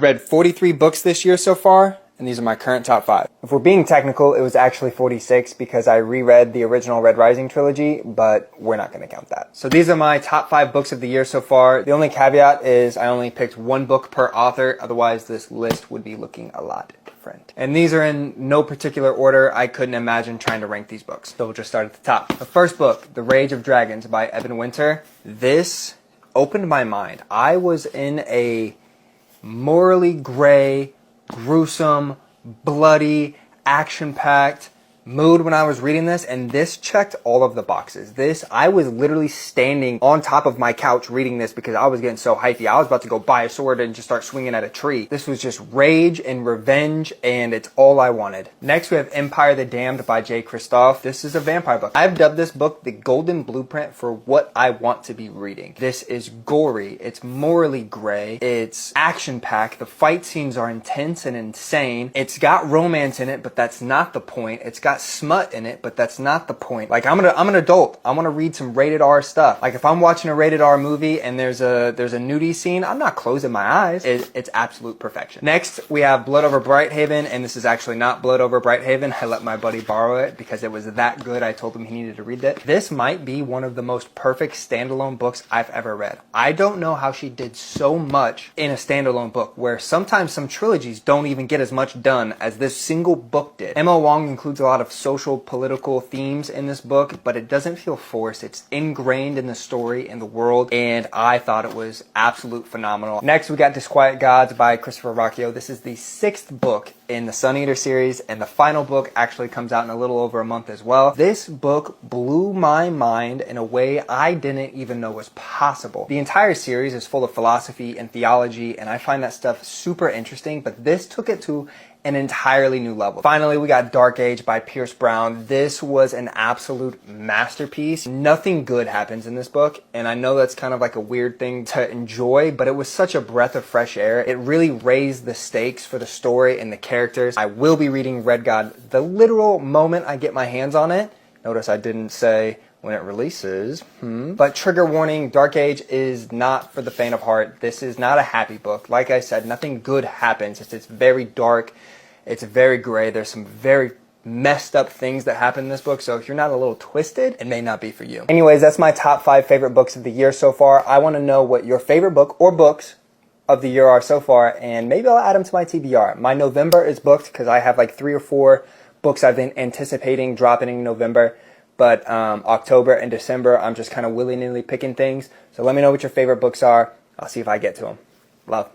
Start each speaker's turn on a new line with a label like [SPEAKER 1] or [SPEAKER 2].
[SPEAKER 1] Read 43 books this year so far, and these are my current top 5. If we're being technical, it was actually 46 because I reread the original Red Rising trilogy, but we're not going to count that. So these are my top 5 books of the year so far. The only caveat is I only picked 1 book per author, otherwise this list would be looking a lot different. And these are in no particular order. I couldn't imagine trying to rank these books. So we'll just start at the top. The first book, The Rage of Dragons by Evan Winter. This opened my mind. I was in a morally gray, gruesome, bloody, action-packed mood when I was reading this, and this checked all of the boxes. I was literally standing on top of my couch reading this because I was getting so hypey. I was about to go buy a sword and just start swinging at a tree. This was just rage and revenge, and it's all I wanted. Next, we have Empire the Damned by Kristoff. This is a vampire book. I've dubbed this book the golden blueprint for what I want to be reading. This is gory. It's morally gray. It's action-packed. The fight scenes are intense and insane. It's got romance in it, but that's not the point. It's got smut in it, but that's not the point. Like, I'm an adult. I want to read some rated R stuff. Like, if I'm watching a rated R movie and there's a nudie scene, I'm not closing my eyes. It's absolute perfection. Next, we have Blood Over Brighthaven, and this is actually not Blood Over Brighthaven. I let my buddy borrow it because it was that good. I told him he needed to read it. This might be one of the most perfect standalone books I've ever read. I don't know how she did so much in a standalone book, where sometimes some trilogies don't even get as much done as this single book did. M.O. Wang includes a lot of social, political themes in this book, but it doesn't feel forced. It's ingrained in the story and the world, and I thought it was absolute phenomenal. Next, we got Disquiet Gods by Ruocchio. This is the 6th book in the Sun Eater series, and the final book actually comes out in a little over a month as well. This book blew my mind in a way I didn't even know was possible. The entire series is full of philosophy and theology, and I find that stuff super interesting, but this took it to an entirely new level. Finally, we got Dark Age by Pierce Brown. This was an absolute masterpiece. Nothing good happens in this book, and I know that's kind of like a weird thing to enjoy, but it was such a breath of fresh air. It really raised the stakes for the story and the characters. I will be reading Red God the literal moment I get my hands on it. Notice I didn't say when it releases. But trigger warning, Dark Age is not for the faint of heart. This is not a happy book. Like I said, nothing good happens. It's very dark. It's very gray. There's some very messed up things that happen in this book, so if you're not a little twisted, it may not be for you. Anyways, that's my top 5 favorite books of the year so far. I want to know what your favorite book or books of the year are so far, and maybe I'll add them to my TBR. My November is booked because I have like 3 or 4 books I've been anticipating dropping in November. But October and December, I'm just kind of willy-nilly picking things. So let me know what your favorite books are. I'll see if I get to them. Love.